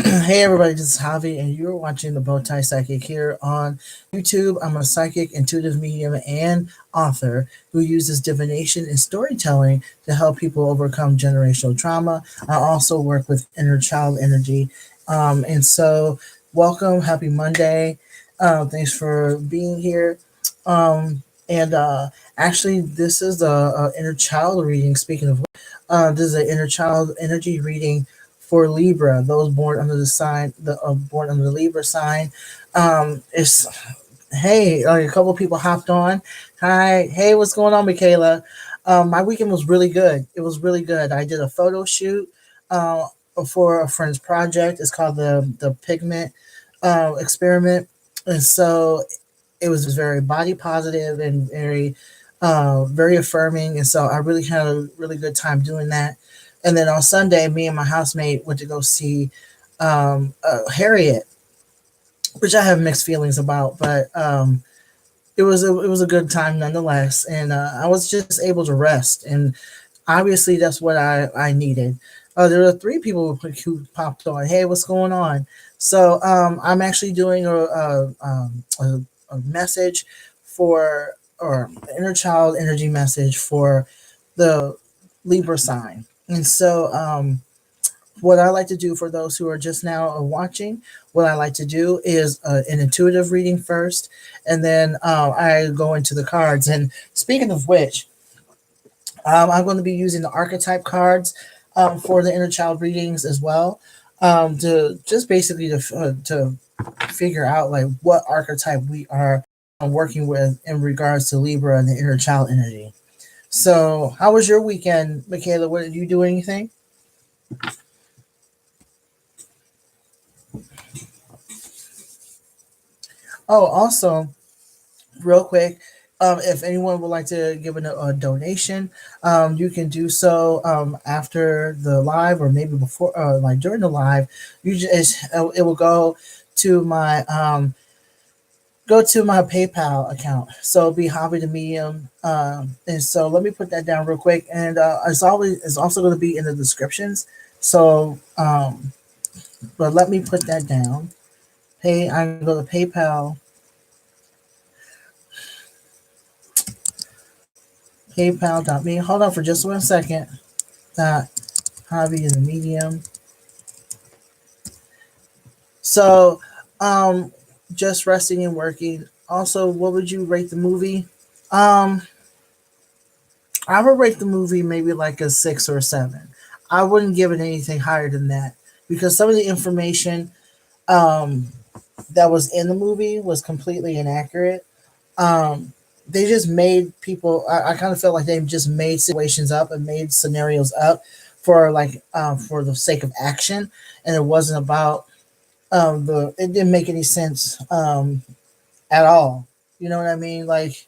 Hey everybody, this is Javi, and you're watching the Bowtie Psychic here on YouTube. I'm a psychic, intuitive medium, and author who uses divination and storytelling to help people overcome generational trauma. I also work with inner child energy. Welcome, happy Monday. Thanks for being here. And Actually, this is the inner child reading. Speaking of this is an inner child energy reading for Libra, those born under born under the Libra sign. It's Hey, like a couple of people hopped on. Hi, hey, what's going on, Michaela? My weekend was really good. It was really good. I did a photo shoot uh, for a friend's project. It's called the Pigment Experiment, and so it was very body positive and very affirming. And so I really had a really good time doing that. And then on Sunday, me and my housemate went to go see Harriet, which I have mixed feelings about, but it was a good time nonetheless. And I was just able to rest, and obviously that's what I needed. There were three people who popped on. Hey, what's going on? So I'm actually doing a message for or inner child energy message for the Libra sign. And so what I like to do for those who are just now watching, what I like to do is an intuitive reading first, and then I go into the cards. And speaking of which, I'm going to be using the archetype cards for the inner child readings as well, to just basically to figure out like what archetype we are working with in regards to Libra and the inner child energy. So, how was your weekend, Michaela? What did you do? Anything? Oh, also, real quick, if anyone would like to give a donation, you can do so after the live or maybe before, like during the live. You just it will to my go to my PayPal account. So it'll be Hobby the Medium. And so let me put that down real quick. And it's also going to be in the descriptions. So, but let me put that down. I go to PayPal. PayPal.me. Hold on for just 1 second. Dot Hobby the Medium. So, um, just resting and working. Also, what would you rate the movie? Um, I would rate the movie maybe like a 6 or 7. I wouldn't give it anything higher than that because some of the information um, that was in the movie was completely inaccurate. Um, they just made people. I kind of felt like they just made situations up and made scenarios up for the sake of action, and it wasn't about the. It didn't make any sense at all. You know what I mean? Like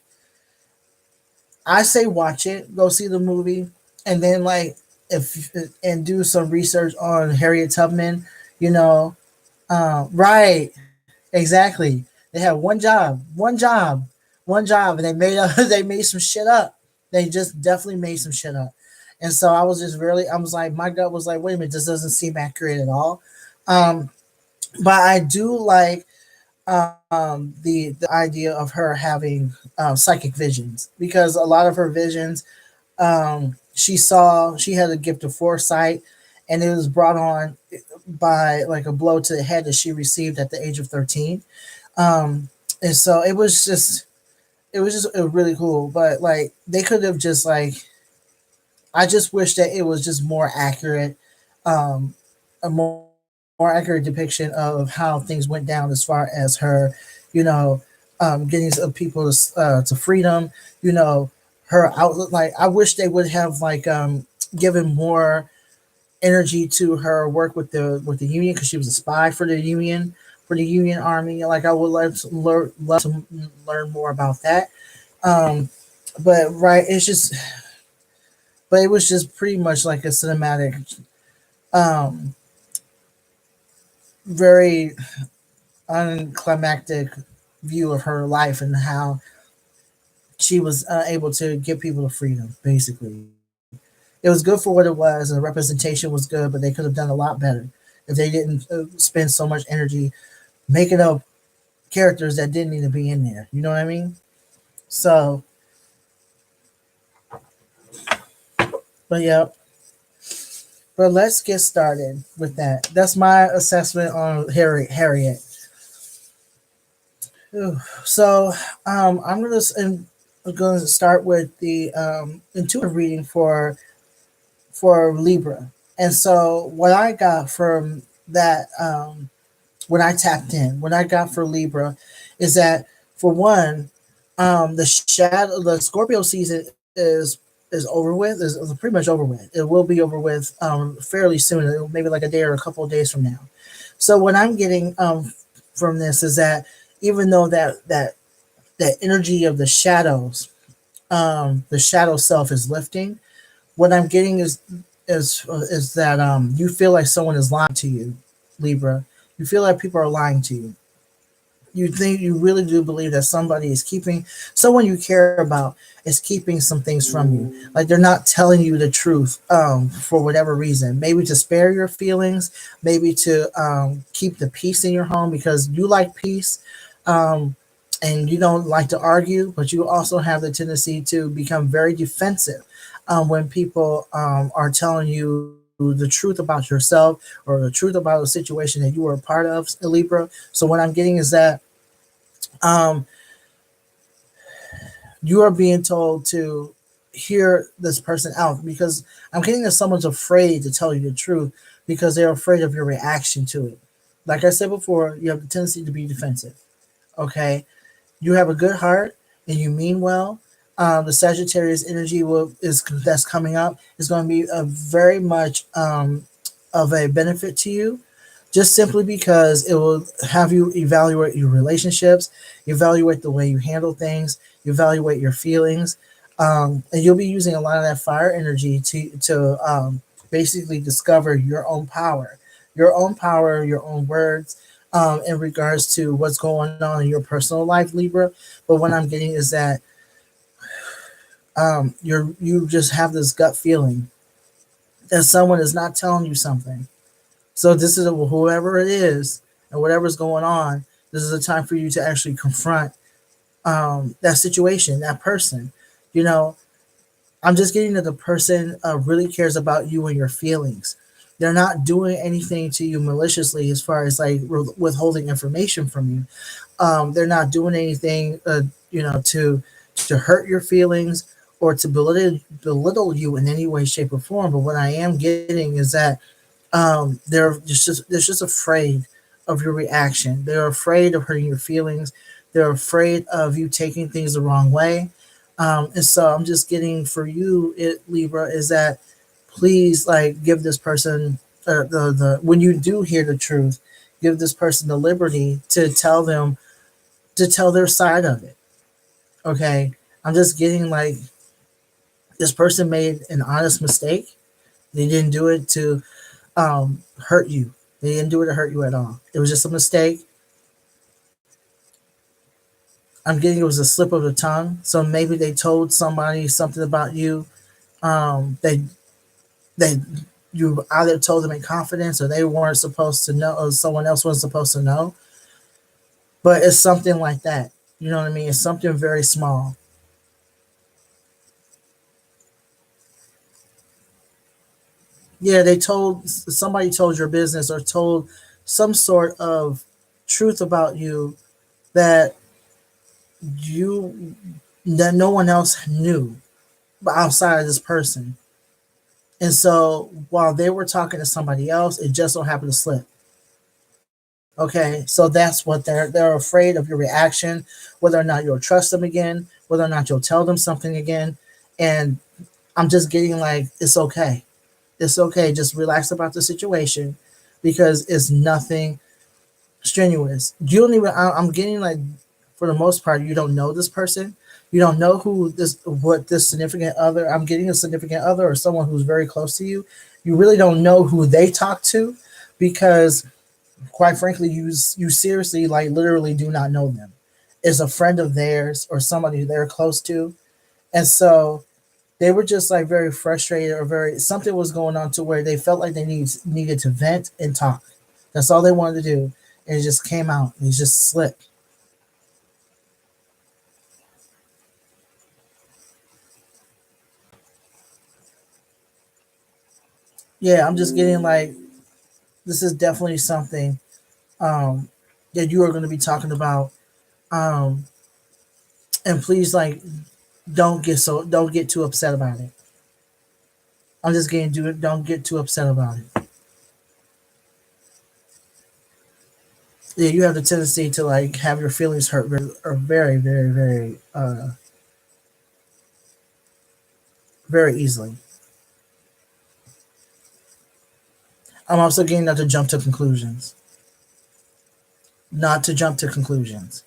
I say watch it, go see the movie, and then like if and do some research on Harriet Tubman. You know, right? Exactly. They had one job, and they made they made some shit up. They just definitely made some shit up. And so I was like, my gut was like, wait a minute, this doesn't seem accurate at all. Um, but I do like the idea of her having psychic visions because a lot of her visions, she had a gift of foresight, and it was brought on by like a blow to the head that she received at the age of 13. And so it was just really cool. But like they could have just like I just wish that it was just more accurate, a more accurate depiction of how things went down as far as her, you know, getting some people to freedom. You know, her outlook. Like I wish they would have like given more energy to her work with the Union because she was a spy for the Union Army. Like I would love to learn more about that. Um, but right, but it was just pretty much like a cinematic, um, very unclimactic view of her life and how she was able to give people the freedom. Basically, it was good for what it was, and the representation was good, but they could have done a lot better. if they didn't spend so much energy making up characters that didn't need to be in there. You know what I mean? So, but yeah, but let's get started with that. That's my assessment on Harriet. So, I'm going to start with the intuitive reading for Libra. And so, what I got from that when I tapped in, what I got for Libra, is that for one, the Scorpio season is over with. Is pretty much over with. It will be over with fairly soon, maybe like a day or a couple of days from now. So what I'm getting from this is that even though that energy of the shadow self is lifting, what I'm getting is that you feel like someone is lying to you, Libra. You feel like people are lying to you. You really do believe that somebody is keeping, someone you care about is keeping some things from you, like they're not telling you the truth for whatever reason, maybe to spare your feelings, maybe to keep the peace in your home because you like peace, um, and you don't like to argue, but you also have the tendency to become very defensive when people are telling you the truth about yourself or the truth about a situation that you were a part of, Libra. So what I'm getting is that um, you are being told to hear this person out because I'm getting that someone's afraid to tell you the truth because they're afraid of your reaction to it. Like I said before, you have the tendency to be defensive. Okay, you have a good heart and you mean well. The Sagittarius energy is that's coming up is going to be a very much of a benefit to you, just simply because it will have you evaluate your relationships, evaluate the way you handle things, evaluate your feelings, and you'll be using a lot of that fire energy to basically discover your own power, your own words. In regards to what's going on in your personal life, Libra. But what I'm getting is that you just have this gut feeling that someone is not telling you something. So this is whoever it is and whatever's going on. This is a time for you to actually confront that situation, that person. You know, I'm just getting that the person really cares about you and your feelings. They're not doing anything to you maliciously as far as like withholding information from you. They're not doing anything, to hurt your feelings or to belittle you in any way, shape, or form. But what I am getting is that they're just afraid of your reaction. They're afraid of hurting your feelings. They're afraid of you taking things the wrong way. And so I'm just getting for you, Libra, is that please like give this person the when you do hear the truth, give this person the liberty to tell their side of it. Okay, I'm just getting like this person made an honest mistake. They didn't do it to hurt you. They didn't do it to hurt you at all. It was just a mistake. I'm getting it was a slip of the tongue. So maybe they told somebody something about you. They they you either told them in confidence or they weren't supposed to know or someone else wasn't supposed to know. But it's something like that. You know what I mean? It's something very small. Yeah, they told somebody told your business or told some sort of truth about you that you that no one else knew outside of this person. And so while they were talking to somebody else, it just so happened to slip. Okay, so that's what they're afraid of your reaction, whether or not you'll trust them again, whether or not you'll tell them something again. And I'm just getting like it's okay. It's okay. Just relax about the situation because it's nothing strenuous. You don't even. I'm getting like, for the most part, you don't know this person. You don't know what this significant other. I'm getting a significant other or someone who's very close to you. You really don't know who they talk to because, quite frankly, you seriously, like, literally do not know them. It's a friend of theirs or somebody they're close to, and so they were just like very frustrated or very something was going on to where they felt like they needed to vent and talk. That's all they wanted to do. And it just came out. He's just slick. Yeah, I'm just getting like this is definitely something um, that you are going to be talking about. Um, and please, like, don't get too upset about it. I'm just getting do it. Don't get too upset about it. Yeah, you have the tendency to like have your feelings hurt or very, very, very, very easily. I'm also getting not to jump to conclusions. Not to jump to conclusions.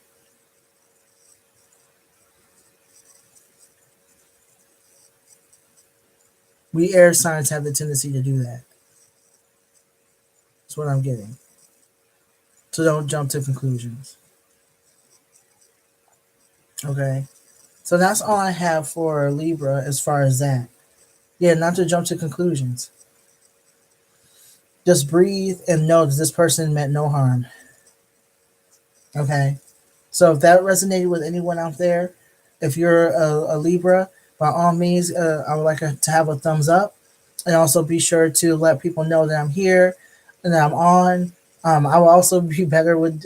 We air signs have the tendency to do that. That's what I'm getting. So don't jump to conclusions. Okay. So that's all I have for Libra as far as that. Yeah, not to jump to conclusions. Just breathe and know that this person meant no harm. Okay. So if that resonated with anyone out there, if you're a Libra, by all means, I would like to have a thumbs up, and also be sure to let people know that I'm here and that I'm on. I will also be better with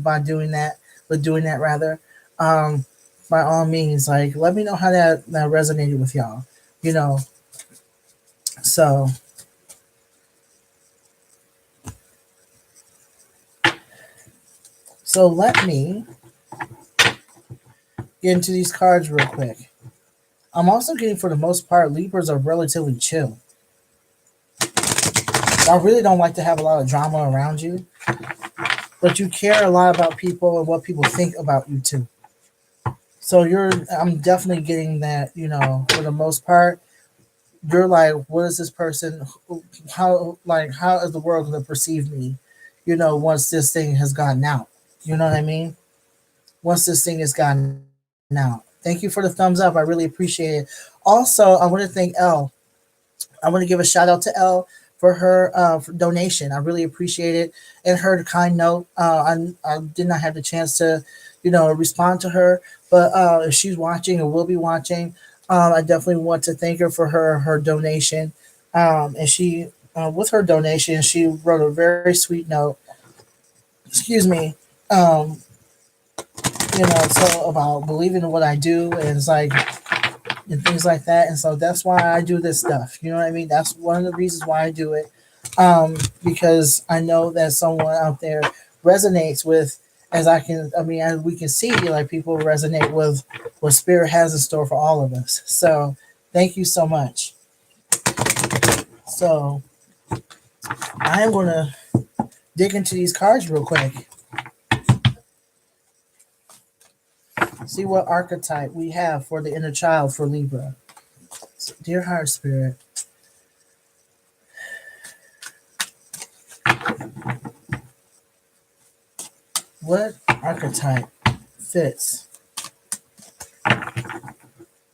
by doing that, with doing that rather. Um, by all means, like let me know how that resonated with y'all. You know, so let me get into these cards real quick. I'm also getting, for the most part, Libras are relatively chill. I really don't like to have a lot of drama around you, but you care a lot about people and what people think about you too. So I'm definitely getting that, for the most part, you're like, what is this person, how is the world going to perceive me, once this thing has gotten out? You know what I mean? Once this thing has gotten out. Thank you for the thumbs up. I really appreciate it. Also, I want to thank Elle. I want to give a shout out to Elle for her for donation. I really appreciate it, and her kind note. I did not have the chance to, respond to her, but if she's watching or will be watching, I definitely want to thank her for her donation. And she, with her donation, she wrote a very sweet note. Excuse me. So about believing in what I do, and it's like and things like that. And so that's why I do this stuff. You know what I mean? That's one of the reasons why I do it. Because I know that someone out there resonates with, as we can see, like people resonate with what Spirit has in store for all of us. So thank you so much. So I'm going to dig into these cards real quick. See what archetype we have for the inner child for Libra. So, dear Heart Spirit, what archetype fits?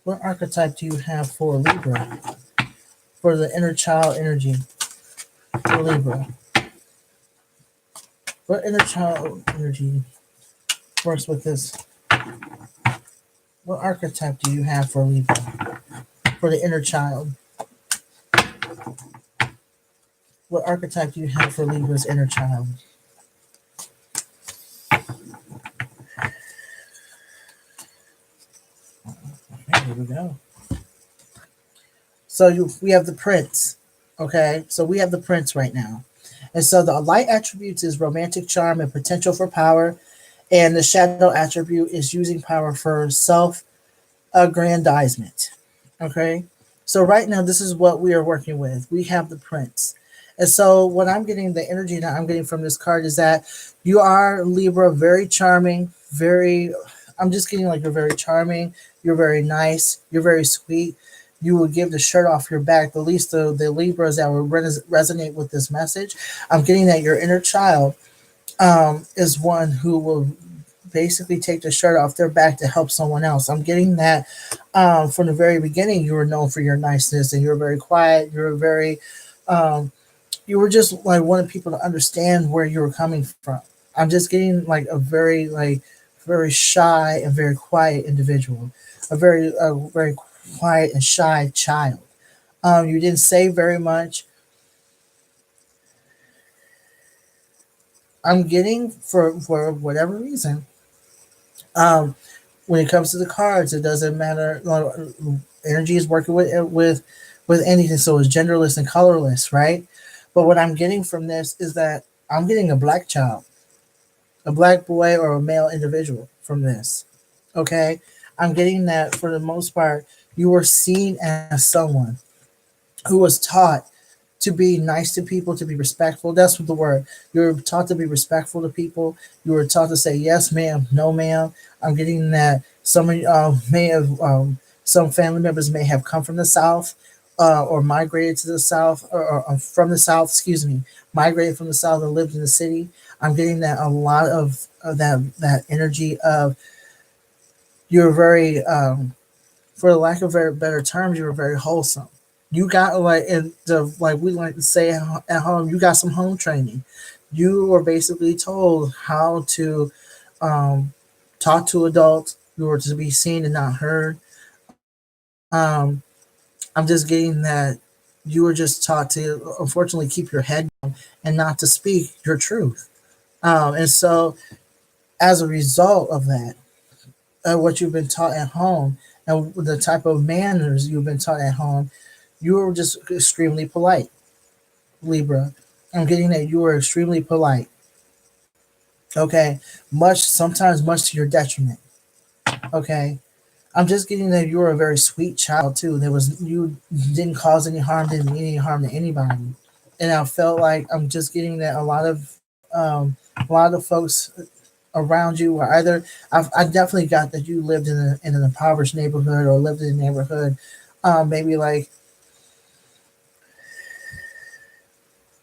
What archetype do you have for Libra? For the inner child energy for Libra. What inner child energy works with this? What archetype do you have for Libra? For the inner child. What archetype do you have for Libra's inner child? Okay, here we go. So we have the Prince. Okay, so we have the Prince right now. And so the light attributes is romantic charm and potential for power. And the shadow attribute is using power for self-aggrandizement. Okay, so right now, this is what we are working with. We have the Prince. And so what I'm getting, the energy that I'm getting from this card is that you are, Libra, very charming, I'm just getting like you're very charming, you're very nice, you're very sweet. You will give the shirt off your back, at least the Libras that will resonate with this message. I'm getting that your inner child is one who will basically take the shirt off their back to help someone else. I'm getting that from the very beginning, you were known for your niceness and you're very quiet. You're very, You were just like wanting people to understand where you were coming from. I'm just getting like a very very shy and very quiet individual, a very quiet and shy child. You didn't say very much. I'm getting for whatever reason. Um, when it comes to the cards, it doesn't matter. Energy is working with anything, so it's genderless and colorless, right? But what I'm getting from this is that I'm getting a black child, a black boy or a male individual from this. Okay, I'm getting that for the most part, you were seen as someone who was taught to be nice to people, to be respectful. That's what the word. You were taught to be respectful to people. You were taught to say yes, ma'am, no, ma'am. I'm getting that some may have some family members may have come from the south or migrated to the south or from the south. Excuse me, migrated from the south and lived in the city. I'm getting that a lot of that energy of you're very for the lack of very better terms, you were very wholesome. You got like in the like we like to say at home, you got some home training. You were basically told how to um, talk to adults. You were to be seen and not heard. Um, I'm just getting that you were just taught to unfortunately keep your head down and not to speak your truth. And so, as a result of that, what you've been taught at home and the type of manners you've been taught at home, you were just extremely polite, Libra. I'm getting that you were extremely polite. Okay, much sometimes much to your detriment. Okay, I'm just getting that you were a very sweet child too. There was you didn't cause any harm, didn't mean any harm to anybody, and I felt like I'm just getting that a lot of folks around you were either I definitely got that you lived in an impoverished neighborhood or lived in a neighborhood, maybe like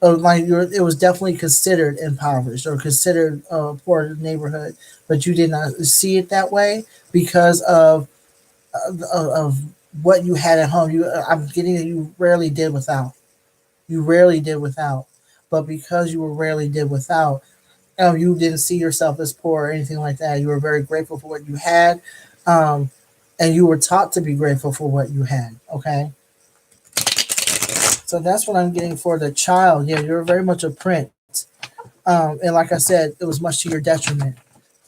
it was definitely considered impoverished or considered a poor neighborhood, but you did not see it that way because of what you had at home. I'm getting that you rarely did without. You rarely did without, but because you were rarely did without, you didn't see yourself as poor or anything like that. You were very grateful for what you had, um, and you were taught to be grateful for what you had. Okay, so that's what I'm getting for the child. Yeah, you're very much a prince, and like I said, it was much to your detriment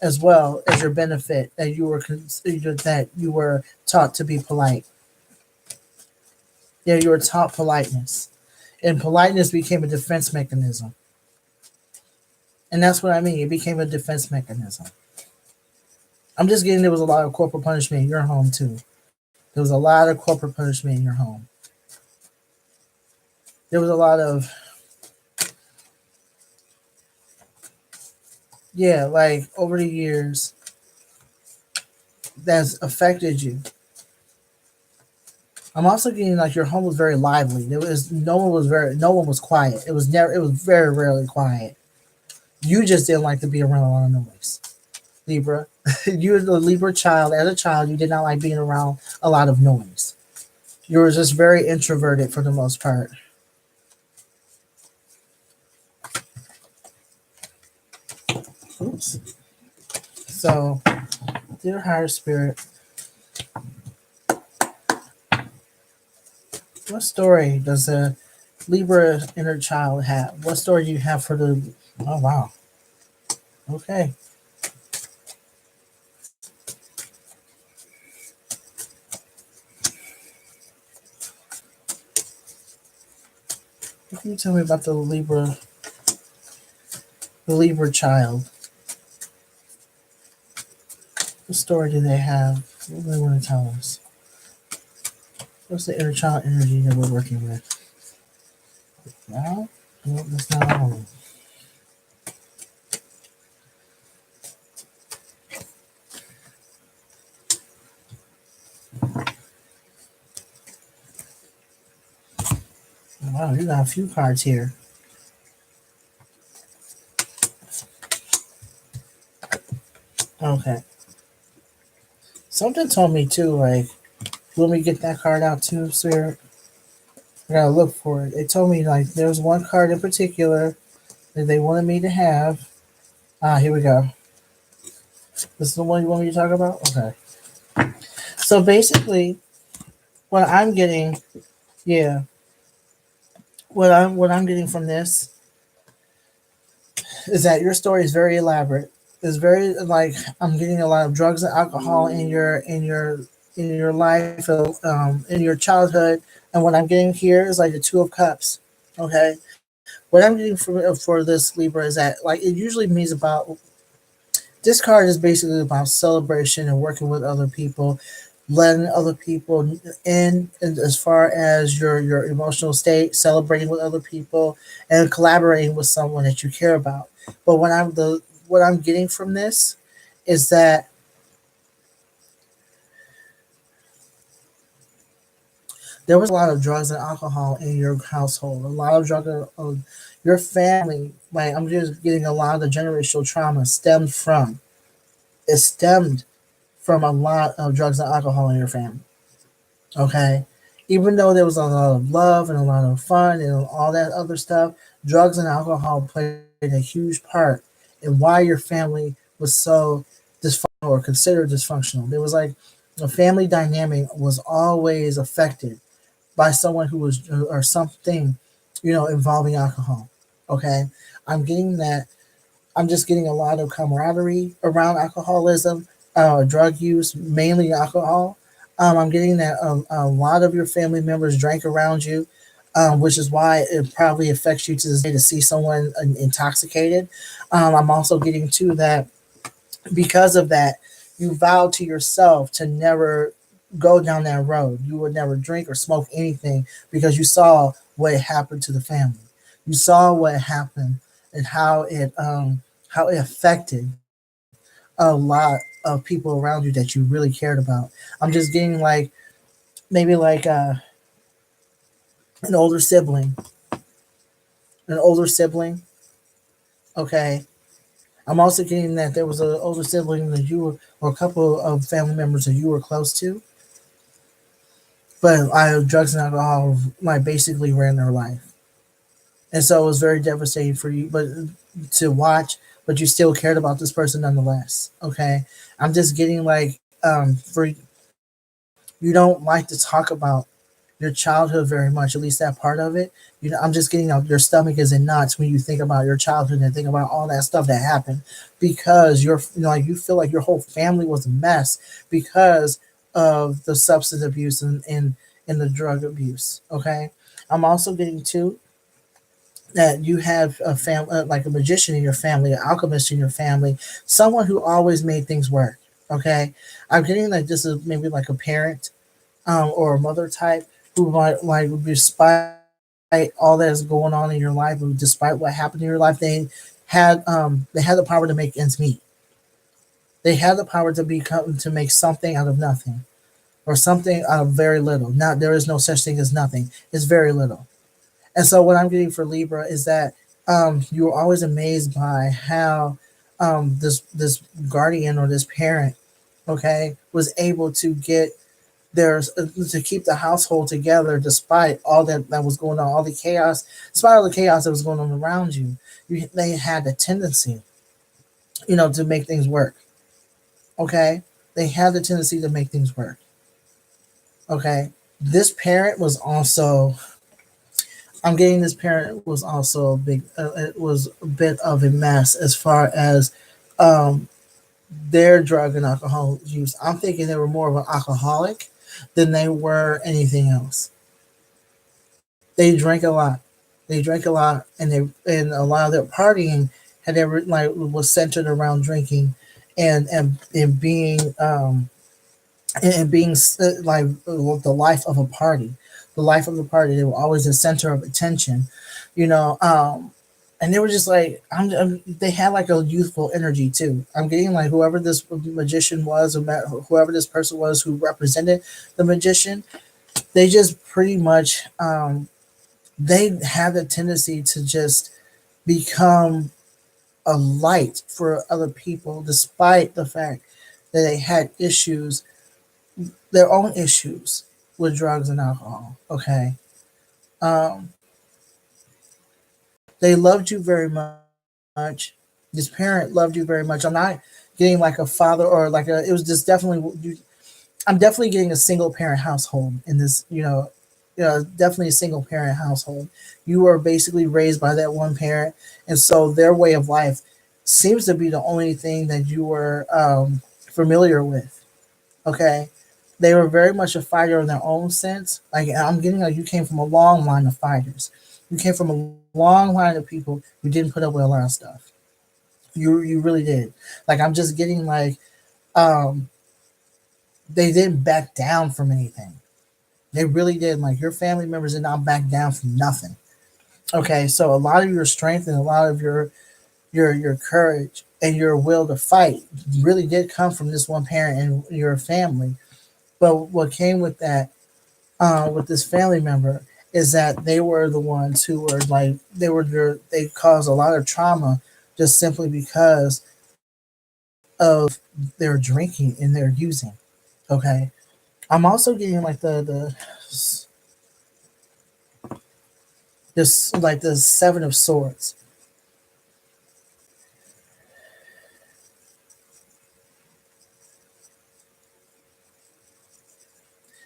as well as your benefit that you were taught to be polite. Yeah, you were taught politeness, and politeness became a defense mechanism, and that's what I mean. It became a defense mechanism. I'm just getting there was a lot of corporal punishment in your home too. There was a lot of corporate punishment in your home. There was a lot of yeah, like over the years that's affected you. I'm also getting like your home was very lively. There was no one was quiet. It was very rarely quiet. You just didn't like to be around a lot of noise. Libra. You were the Libra child. As a child, you did not like being around a lot of noise. You were just very introverted for the most part. Oops. So, dear higher spirit, what story does a Libra inner child have? What story do you have for the? Oh wow. Okay. What can you tell me about the Libra child? What story do they have? What do they want to tell us? What's the inner child energy that we're working with? No, no, that's not all of them. Wow, you got a few cards here. Okay. Something told me too, like, let me get that card out too, sir. I gotta look for it. It told me like there was one card in particular that they wanted me to have. Here we go. This is the one you want me to talk about? Okay. So basically, what I'm getting, yeah, what I'm getting from this is that your story is very elaborate. It's very like I'm getting a lot of drugs and alcohol in your life, in your childhood, and what I'm getting here is like the Two of Cups. Okay, what I'm getting for this Libra is that like it usually means about this card is basically about celebration and working with other people, letting other people in, and as far as your emotional state, celebrating with other people, and collaborating with someone that you care about. But what I'm getting from this is that there was a lot of drugs and alcohol in your household, a lot of your family. Like I'm just getting a lot of the generational trauma stemmed from a lot of drugs and alcohol in your family. Okay. Even though there was a lot of love and a lot of fun and all that other stuff, drugs and alcohol played a huge part in why your family was so dysfunctional or considered dysfunctional. There was like the family dynamic was always affected by someone who was or something, involving alcohol. Okay. I'm getting that I'm just getting a lot of camaraderie around alcoholism, drug use, mainly alcohol. I'm getting that a lot of your family members drank around you, which is why it probably affects you to this day to see someone intoxicated. I'm also getting to that because of that, you vowed to yourself to never go down that road. You would never drink or smoke anything because you saw what happened to the family. You saw what happened and how it affected a lot of people around you that you really cared about. I'm just getting like maybe like an older sibling, an older sibling. Okay. I'm also getting that there was an older sibling that you were, or a couple of family members that you were close to, but drugs and alcohol like basically ran their life, and so it was very devastating for you, but to watch. But you still cared about this person nonetheless. Okay, I'm just getting like for you don't like to talk about your childhood very much, at least that part of it. I'm just getting your stomach is in knots when you think about your childhood and think about all that stuff that happened because like you feel like your whole family was a mess because of the substance abuse and the drug abuse. Okay, I'm also getting to that you have a family like a magician in your family, an alchemist in your family, someone who always made things work. Okay, I'm getting like this is maybe like a parent or a mother type who might like despite all that is going on in your life, and despite what happened in your life, they had the power to make ends meet. They had the power to make something out of nothing or something out of very little. Not there is no such thing as nothing. It's very little. And so what I'm getting for Libra is that you are always amazed by how this guardian or this parent, okay, was able to get there's to keep the household together despite all that was going on, all the chaos, despite all the chaos that was going on around you. They had a tendency, to make things work. Okay, they had the tendency to make things work. Okay, this parent was also. I'm getting this parent was also a big. It was a bit of a mess as far as um, their drug and alcohol use. I'm thinking they were more of an alcoholic than they were anything else. They drank a lot. They drank a lot, and a lot of their partying had ever like was centered around drinking, and being and being like the life of a party, the life of the party. They were always the center of attention, you know. And they were just like they had like a youthful energy too. I'm getting like whoever this magician was, or whoever this person was who represented the magician, they just pretty much they have a tendency to just become a light for other people, despite the fact that they had their own issues with drugs and alcohol. Okay, Um, they loved you very much. This parent loved you very much. I'm not getting like a father or like a. It was just definitely. I'm definitely getting a single parent household in this. Definitely a single parent household. You were basically raised by that one parent, and so their way of life seems to be the only thing that you were familiar with. Okay, they were very much a fighter in their own sense. Like I'm getting like you came from a long line of fighters. You came from a long line of people who didn't put up with a lot of stuff. You really did. Like I'm just getting like um they didn't back down from anything. They really did. Like your family members did not back down from nothing. Okay, so a lot of your strength and a lot of your courage and your will to fight really did come from this one parent and your family. But what came with this family member is that they were the ones who were like they caused a lot of trauma just simply because of their drinking and their using. Okay, I'm also getting like the this like the seven of swords.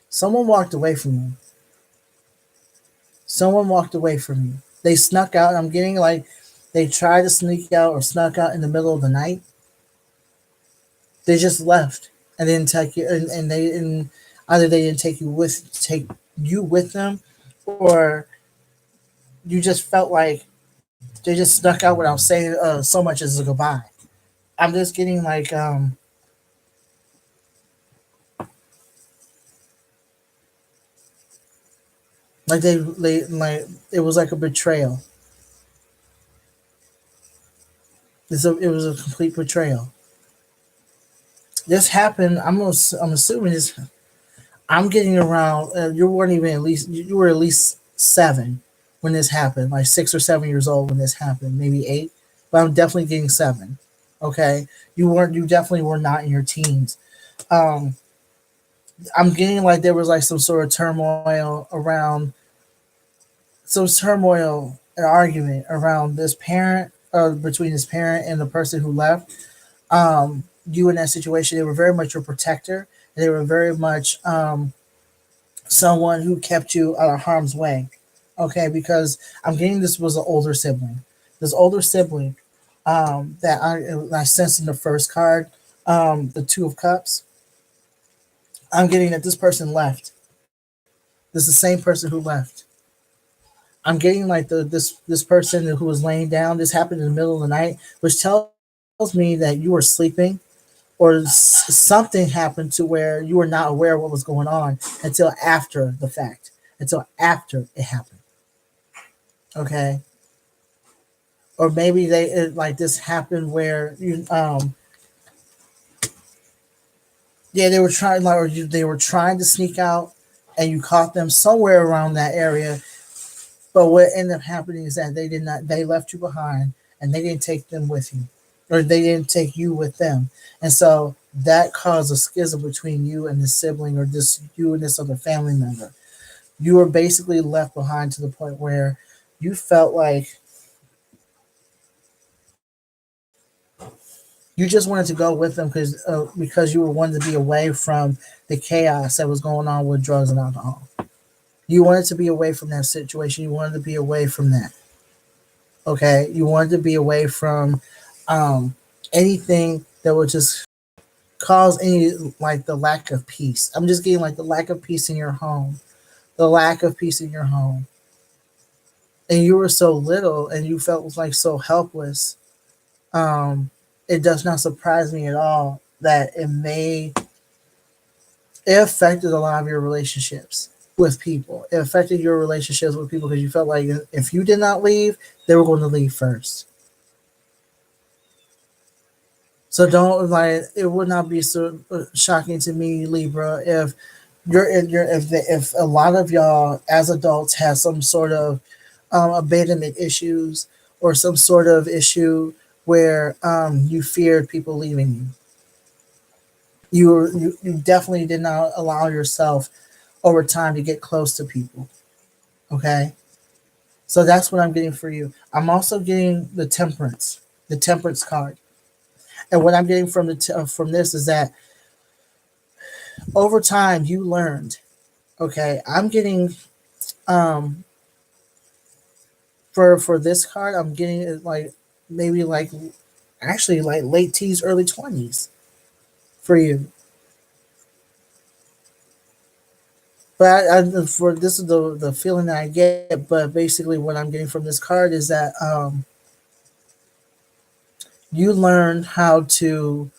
Someone walked away from you. Someone walked away from you. They snuck out. I'm getting like they tried to sneak out or snuck out in the middle of the night. They just left and didn't take you, and they didn't either they didn't take you with them, or you just felt like they just snuck out without saying so much as a goodbye. I'm just getting like they like it was like a betrayal. It was a complete betrayal. This happened. I'm assuming this. I'm getting around. You weren't even at least. You were at least 7 when this happened. Like 6 or 7 years old when this happened. Maybe 8. But I'm definitely getting 7. Okay. You weren't. You definitely were not in your teens. Um, I'm getting like there was like some sort of turmoil around. Some turmoil, an argument around this parent. Between this parent and the person who left. You in that situation, they were very much your protector. They were very much someone who kept you out of harm's way. Okay, because I'm getting this was an older sibling. This older sibling that I sensed in the first card, the Two of Cups. I'm getting that this person left. This is the same person who left. I'm getting like this person who was laying down. This happened in the middle of the night, which tells me that you were sleeping or something happened to where you were not aware of what was going on until after the fact, until after it happened. Okay, or maybe like this happened where you yeah they were trying like they were trying to sneak out and you caught them somewhere around that area. But what ended up happening is that they left you behind and they didn't take them with you, or they didn't take you with them. And so that caused a schism between you and this sibling, or this you and this other family member. You were basically left behind to the point where you felt like you just wanted to go with them because you were wanted to be away from the chaos that was going on with drugs and alcohol. You wanted to be away from that situation. You wanted to be away from that. Okay, you wanted to be away from um, anything that would just cause any like the lack of peace. I'm just getting like the lack of peace in your home, the lack of peace in your home, and you were so little and you felt like so helpless. It does not surprise me at all that it affected a lot of your relationships with people. It affected your relationships with people because you felt like if you did not leave, they were going to leave first. So don't like it would not be so shocking to me, Libra, if you're in your if a lot of y'all as adults have some sort of abandonment issues or some sort of issue where you feared people leaving you. You definitely did not allow yourself over time to get close to people. Okay. So that's what I'm getting for you. I'm also getting the temperance card. And what I'm getting from from this is that over time you learned. Okay, I'm getting um for this card, I'm getting it like maybe like actually like late teens, early 20s for you. But for this is the feeling that I get. But basically, what I'm getting from this card is that you learn how to.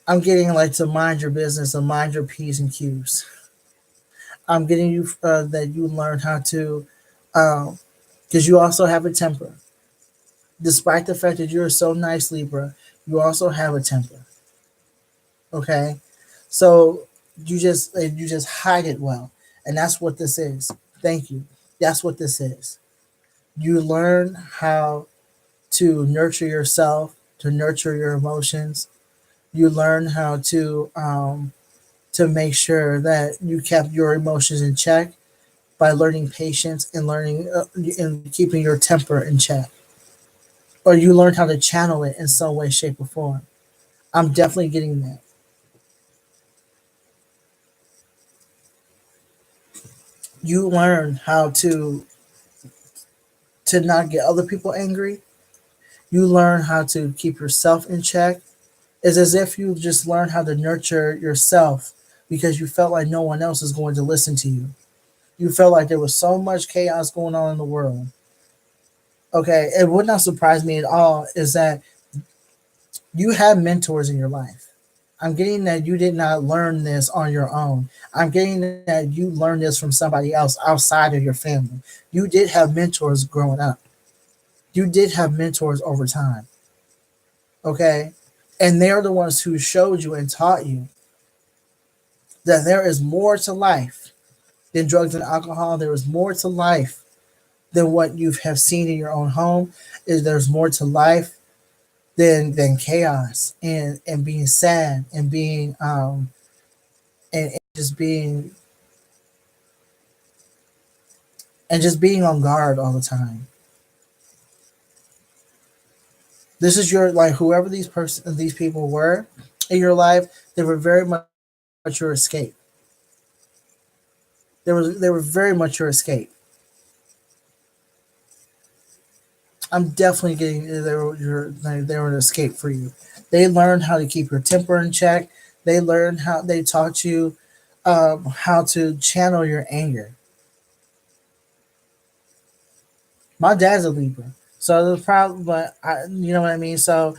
I'm getting like to mind your business and mind your p's and q's. I'm getting you that you learn how to, because you also have a temper. Despite the fact that you're so nice, Libra, you also have a temper. Okay, so you just hide it well, and that's what this is. Thank you. That's what this is. You learn how to nurture yourself, to nurture your emotions. You learn how to make sure that you kept your emotions in check by learning patience and learning and keeping your temper in check. Or you learn how to channel it in some way, shape, or form. I'm definitely getting that. You learn how to not get other people angry. You learn how to keep yourself in check. It's as if you just learned how to nurture yourself because you felt like no one else is going to listen to you. You felt like there was so much chaos going on in the world. Okay, it would not surprise me at all is that you have mentors in your life. I'm getting that you did not learn this on your own. I'm getting that you learned this from somebody else outside of your family. You did have mentors growing up. You did have mentors over time. Okay? And they're the ones who showed you and taught you that there is more to life than drugs and alcohol. There is more to life than what you have seen in your own home. Is there's more to life than chaos and being sad and being and just being and just being on guard all the time. This is your like whoever these people were in your life, they were very much your escape. They were very much your escape. I'm definitely getting they were an escape for you. They learned how to keep your temper in check. They taught you how to channel your anger. My dad's a Libra, so the problem, but you know what I mean. So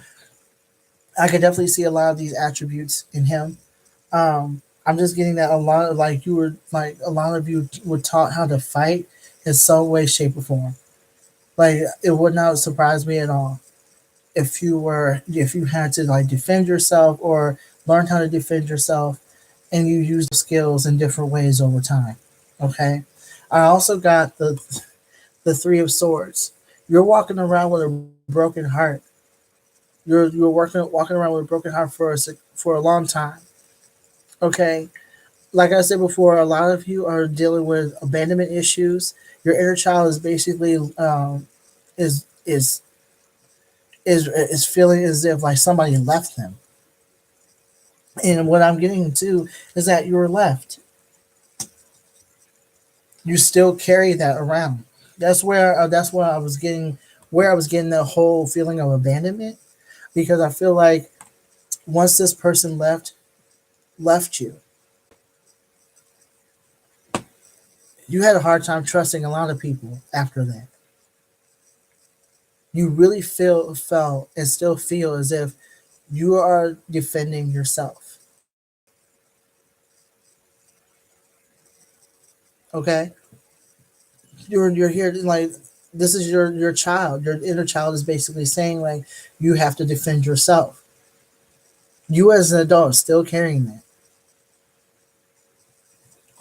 I could definitely see a lot of these attributes in him. I'm just getting that a lot of like you were like a lot of you were taught how to fight in some way, shape, or form. Like it would not surprise me at all if you had to like defend yourself or learn how to defend yourself and you use skills in different ways over time. Okay. I also got the three of swords. You're walking around with a broken heart. You're walking around with a broken heart for a long time. Okay. Like I said before, a lot of you are dealing with abandonment issues. Your inner child is basically is is is feeling as if like somebody left them. And what I'm getting to is that you were left. You still carry that around. That's where I was getting the whole feeling of abandonment because I feel like once this person left you, you had a hard time trusting a lot of people after that. You really felt and still feel as if you are defending yourself. Okay, you're here like this is your child. Your inner child is basically saying like you have to defend yourself. You as an adult still carrying that.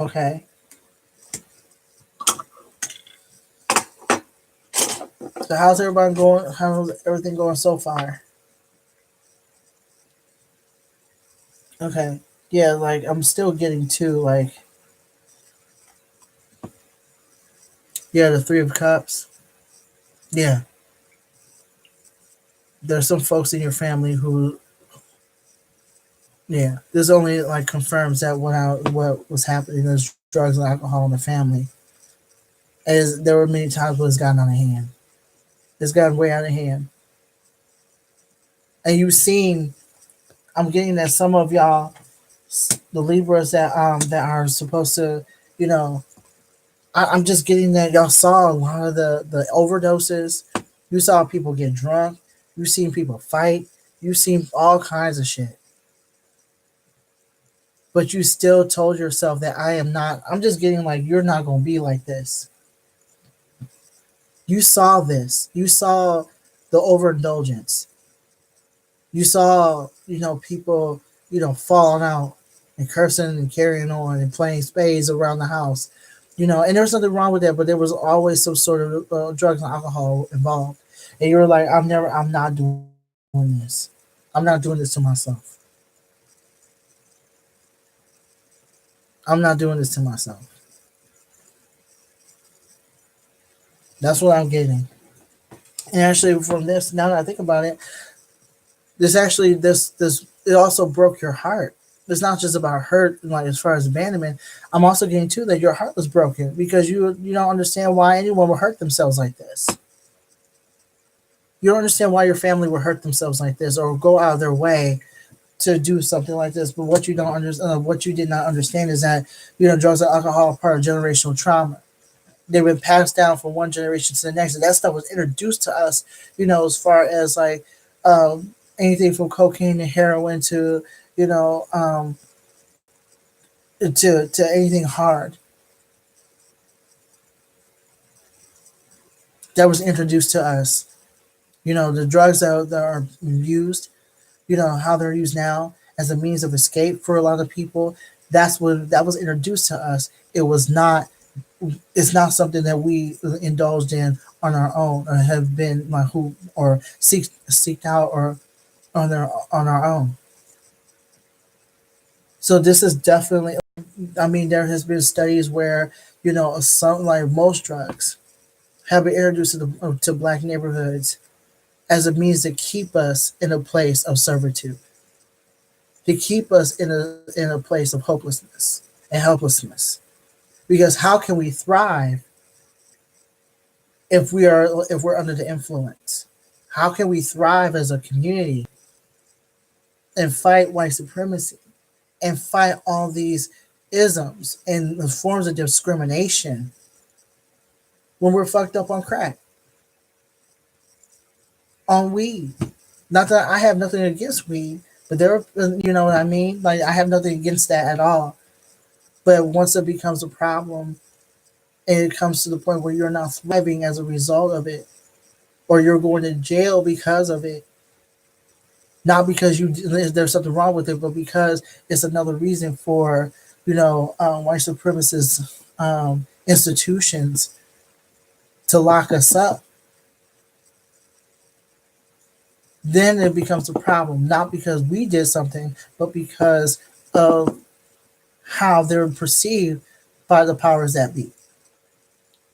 Okay, so how's everybody going? How's everything going so far? Okay, yeah, like I'm still getting to like Yeah, the Three of Cups. Yeah, there's some folks in your family who, yeah, this only like confirms that what was happening is drugs and alcohol in the family. As there were many times when it's gotten out of hand. It's gotten way out of hand, and you've seen. I'm getting that some of y'all, the Libras that are supposed to, you know, I'm just getting that y'all saw a lot of the overdoses. You saw people get drunk. You've seen people fight. You've seen all kinds of shit. But you still told yourself that I am not. I'm just getting like you're not gonna be like this. You saw this. You saw the overindulgence. You saw, people, falling out and cursing and carrying on and playing spades around the house. And there was nothing wrong with that, but there was always some sort of drugs and alcohol involved. And you were like, I'm not doing this. I'm not doing this to myself. I'm not doing this to myself. That's what I'm getting. And actually, from this, now that I think about it, this it also broke your heart. It's not just about hurt, like as far as abandonment. I'm also getting too that your heart was broken because you don't understand why anyone would hurt themselves like this. You don't understand why your family would hurt themselves like this or go out of their way to do something like this. But what you don't understand, what you did not understand, is that drugs and alcohol are part of generational trauma. They've been passed down from one generation to the next, and that stuff was introduced to us. As far as like anything from cocaine to heroin to you know to anything hard that was introduced to us. The drugs that are used, how they're used now as a means of escape for a lot of people. That was introduced to us. It's not something that we indulged in on our own or have been like who or seeked out or on our own. So this is definitely. I mean, there has been studies where some like most drugs have been introduced to black neighborhoods as a means to keep us in a place of servitude, to keep us in a place of hopelessness and helplessness. Because how can we thrive if we're under the influence? How can we thrive as a community and fight white supremacy and fight all these isms and the forms of discrimination when we're fucked up on crack, on weed? Not that I have nothing against weed, but you know what I mean? Like, I have nothing against that at all. But once it becomes a problem and it comes to the point where you're not thriving as a result of it, or you're going to jail because of it, not because there's something wrong with it, but because it's another reason for white supremacist institutions to lock us up, then it becomes a problem. Not because we did something, but because of how they're perceived by the powers that be.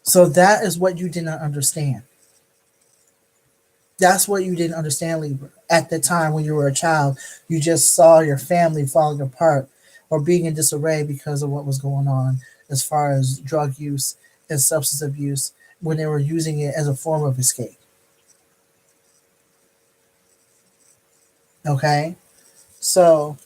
So that is what you did not understand. That's what you didn't understand, Libra. At the time when you were a child, you just saw your family falling apart or being in disarray because of what was going on as far as drug use and substance abuse when they were using it as a form of escape. Okay? So,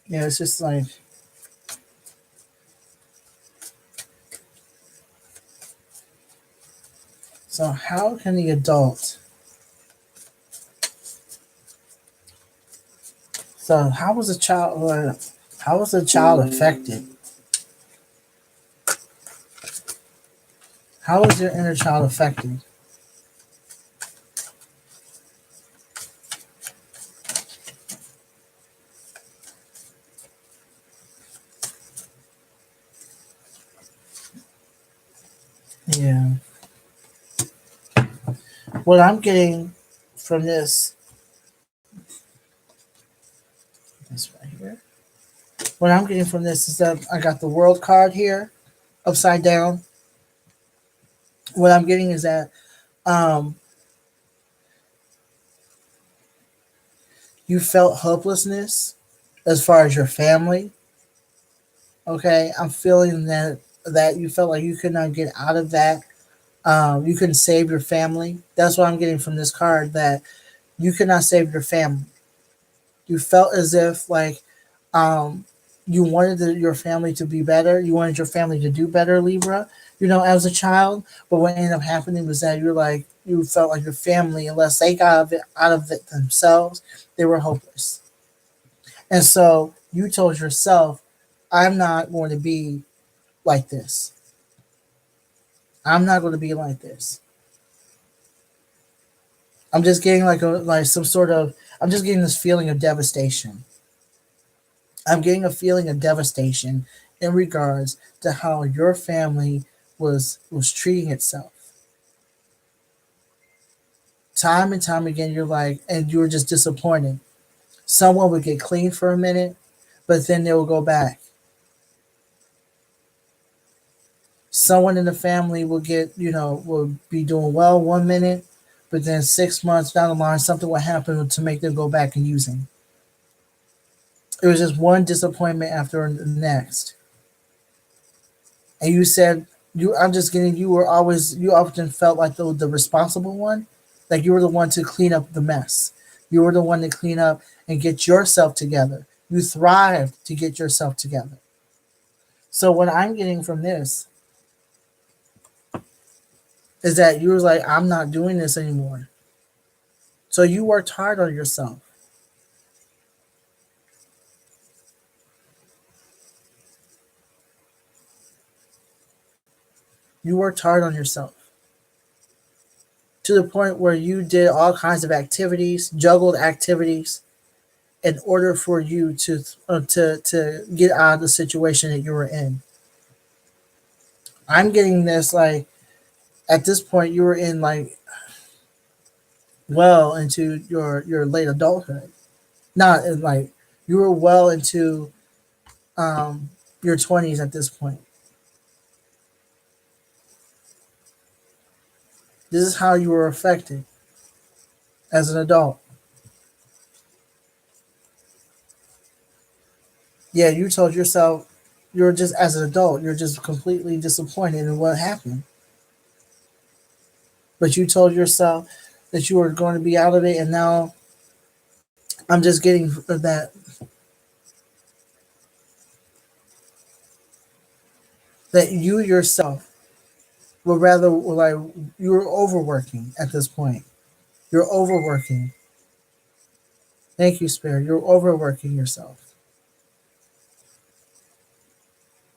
it's just like, so how can the adult, so how was a child affected? How is your inner child affected? Yeah. What I'm getting from this this right here. What I'm getting from this is that I got the world card here upside down. What I'm getting is that um, you felt hopelessness as far as your family. Okay, I'm feeling that you felt like you could not get out of that. You couldn't save your family. That's what I'm getting from this card. That you could not save your family. You felt as if like um, you wanted your family to be better. You wanted your family to do better, Libra. As a child. But what ended up happening was that you felt like your family, unless they got out of it themselves, they were hopeless. And so you told yourself, "I'm not going to be like this. I'm not going to be like this." I'm just getting like some sort of. I'm just getting this feeling of devastation. I'm getting a feeling of devastation in regards to how your family was treating itself. Time and time again, you're like, and you were just disappointed. Someone would get clean for a minute, but then they will go back. Someone in the family will be doing well 1 minute, but then 6 months down the line, something will happen to make them go back and using. It was just one disappointment after the next. And you said I'm just getting you often felt like the responsible one, like you were the one to clean up the mess. You were the one to clean up and get yourself together. You thrived to get yourself together. So what I'm getting from this is that you was like, "I'm not doing this anymore." So you worked hard on yourself. You worked hard on yourself to the point where you did all kinds of activities, juggled activities, in order for you to get out of the situation that you were in. I'm getting this like at this point you were in like well into your late adulthood. Not in like you were well into your 20s at this point. This is how you were affected as an adult. Yeah, you told yourself you're just as an adult, you're just completely disappointed in what happened. But you told yourself that you were going to be out of it, and now I'm just getting that you yourself would rather like you're overworking at this point. You're overworking. Thank you, Spirit. You're overworking yourself.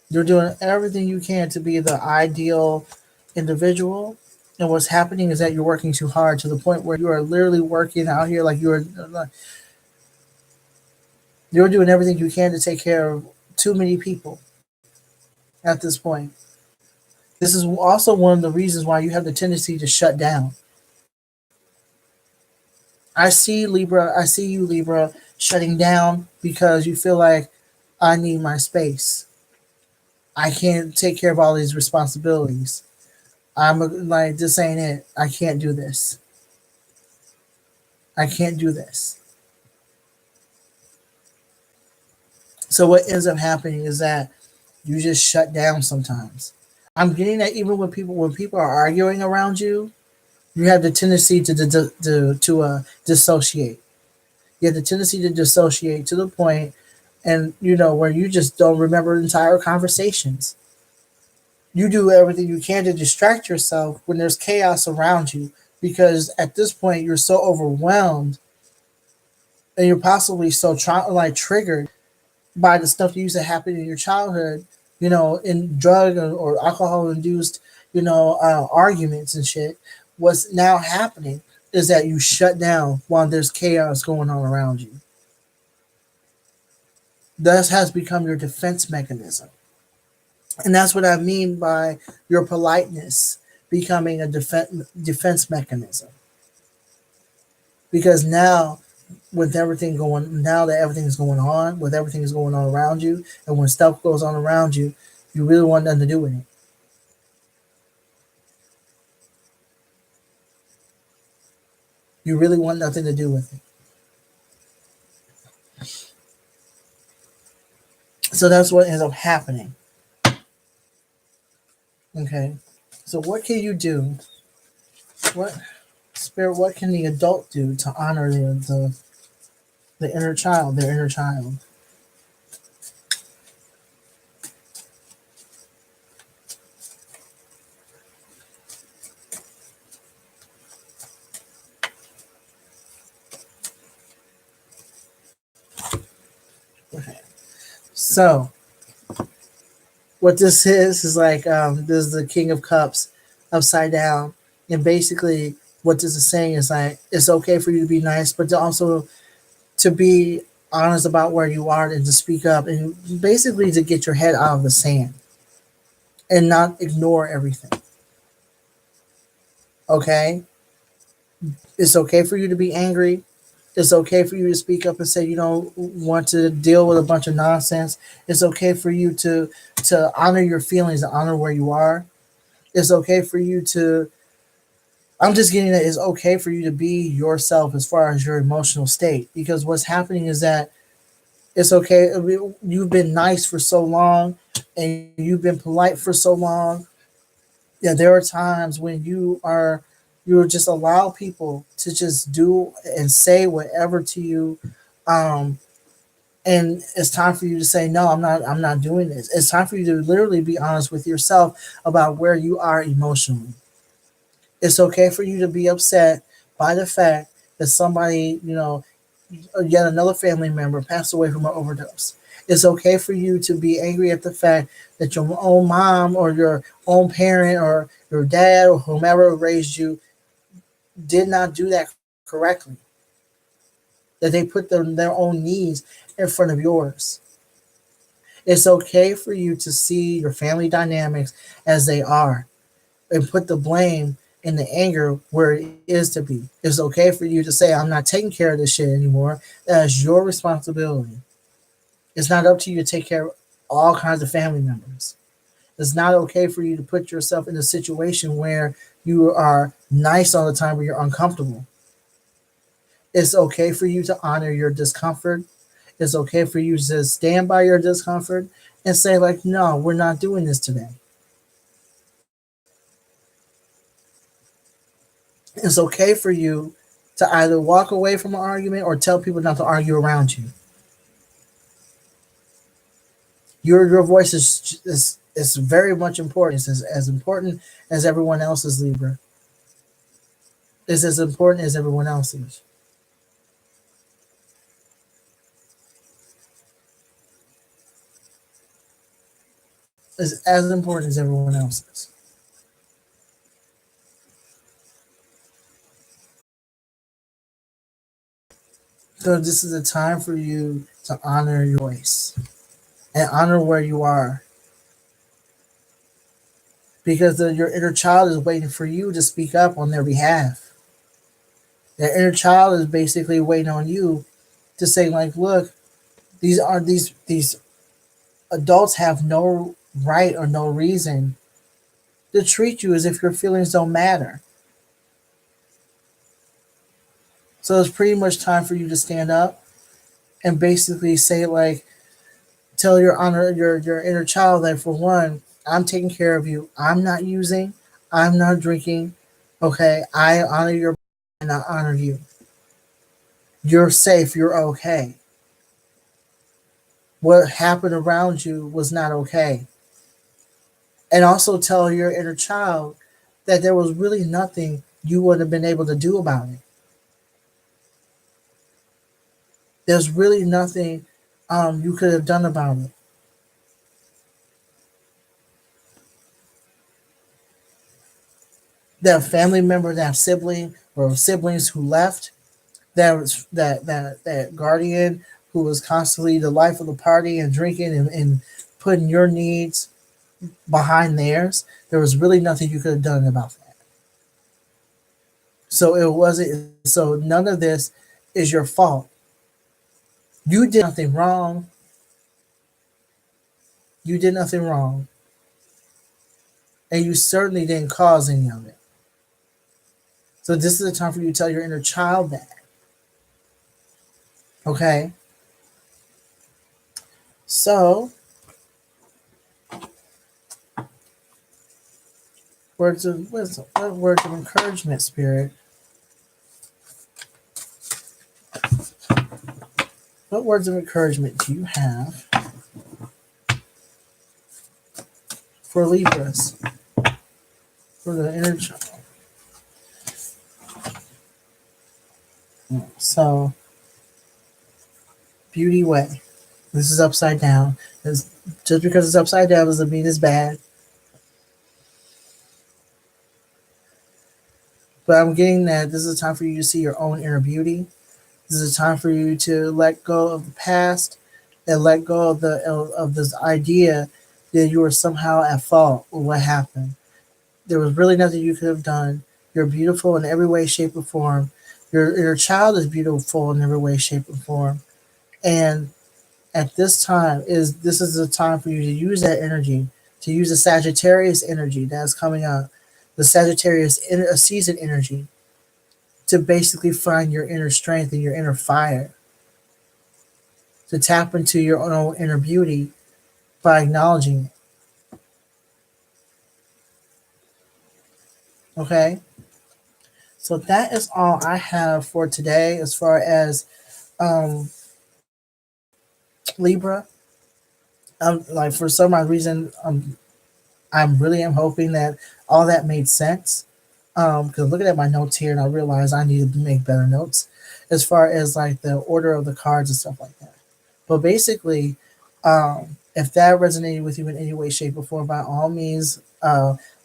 You're doing everything you can to be the ideal individual. And what's happening is that you're working too hard to the point where you are literally working out here like you're doing everything you can to take care of too many people at this point. This is also one of the reasons why you have the tendency to shut down. I see you, Libra, shutting down because you feel like I need my space. I can't take care of all these responsibilities. I'm like, this ain't it. I can't do this. I can't do this. So what ends up happening is that you just shut down sometimes. I'm getting that even when people are arguing around you, you have the tendency to dissociate. You have the tendency to dissociate to the point, and where you just don't remember entire conversations. You do everything you can to distract yourself when there's chaos around you, because at this point you're so overwhelmed and you're possibly so triggered by the stuff that used to happen in your childhood, in drug or alcohol induced, arguments and shit. What's now happening is that you shut down while there's chaos going on around you. This has become your defense mechanism. And that's what I mean by your politeness becoming a defense mechanism. Because now with everything going now that everything's going on, with everything's going on around you, and when stuff goes on around you, you really want nothing to do with it. You really want nothing to do with it. So that's what ends up happening. Okay. So what can you do? What spirit? What can the adult do to honor the inner child, their inner child? Okay. So what this is like this is the King of Cups upside down, and basically what this is saying is like it's okay for you to be nice, but to also to be honest about where you are and to speak up and basically to get your head out of the sand and not ignore everything. Okay, it's okay for you to be angry. It's okay for you to speak up and say you don't want to deal with a bunch of nonsense. It's okay for you to honor your feelings, to honor where you are. It's okay for you to. I'm just getting that it's okay for you to be yourself as far as your emotional state, because what's happening is that it's okay. You've been nice for so long, and you've been polite for so long. Yeah, there are times when you just allow people to just do and say whatever to you, um, and it's time for you to say no. I'm not doing this. It's time for you to literally be honest with yourself about where you are emotionally. It's okay for you to be upset by the fact that somebody, yet another family member passed away from an overdose. It's okay for you to be angry at the fact that your own mom or your own parent or your dad or whomever raised you did not do that correctly. That they put their own needs in front of yours. It's okay for you to see your family dynamics as they are and put the blame and the anger where it is to be. It's okay for you to say, I'm not taking care of this shit anymore. That's your responsibility. It's not up to you to take care of all kinds of family members. It's not okay for you to put yourself in a situation where you are nice all the time where you're uncomfortable. It's okay for you to honor your discomfort. It's okay for you to stand by your discomfort and say, like, no, we're not doing this today. It's okay for you to either walk away from an argument or tell people not to argue around you. Your voice is very much important. It's as important as everyone else's, Libra. It's as important as everyone else's. It's as important as everyone else's. So this is a time for you to honor your voice and honor where you are, because your inner child is waiting for you to speak up on their behalf. Their inner child is basically waiting on you to say, like, look, these adults have no right or no reason to treat you as if your feelings don't matter. So it's pretty much time for you to stand up and basically say, like, tell your inner child that, for one, I'm taking care of you. I'm not using, I'm not drinking. Okay, I honor your and I honor you. You're safe, you're okay. What happened around you was not okay. And also tell your inner child that there was really nothing you would have been able to do about it. There's really nothing you could have done about it. That family member, that sibling or siblings who left, that guardian who was constantly the life of the party and drinking and putting your needs behind theirs, there was really nothing you could have done about that. So it wasn't. So none of this is your fault. You did nothing wrong. You did nothing wrong. And you certainly didn't cause any of it. So this is the time for you to tell your inner child that. Okay? So, words of wisdom, what words of encouragement, Spirit? What words of encouragement do you have for Libras? For the inner child. So, beauty way. This is upside down. Just because it's upside down doesn't mean it's bad. But I'm getting that this is a time for you to see your own inner beauty. This is a time for you to let go of the past and let go of this idea that you were somehow at fault with what happened. There was really nothing you could have done. You're beautiful in every way, shape, or form. Your child is beautiful in every way, shape, or form. And at this is the time for you to use that energy, to use the Sagittarius energy that's coming up, the Sagittarius season energy, to basically find your inner strength and your inner fire, to tap into your own inner beauty by acknowledging it. Okay? So that is all I have for today as far as um, Libra. Like for some odd reason, I'm really am hoping that all that made sense. Because looking at my notes here, and I realized I needed to make better notes as far as like the order of the cards and stuff like that. But basically, if that resonated with you in any way, shape, or form, by all means,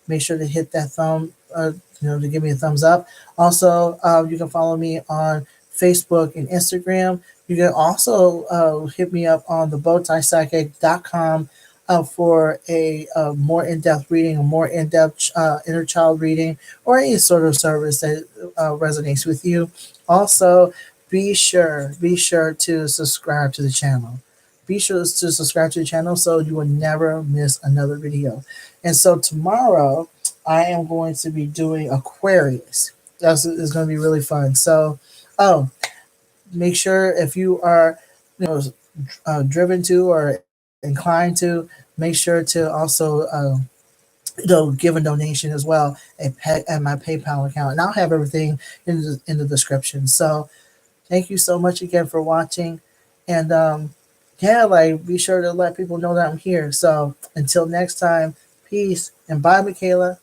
make sure to hit that to give me a thumbs up. Also, you can follow me on Facebook and Instagram. You can also hit me up on the bowtiepsychic.com for a more in-depth reading, a more in-depth inner child reading, or any sort of service that resonates with you. Also, be sure to subscribe to the channel. Be sure to subscribe to the channel so you will never miss another video. And so tomorrow I am going to be doing Aquarius. That's is going to be really fun. So, make sure if you are, driven to or inclined to, make sure to also, give a donation as well at my PayPal account, and I'll have everything in the description. So, thank you so much again for watching, and yeah, like be sure to let people know that I'm here. So until next time, peace and bye, Michaela.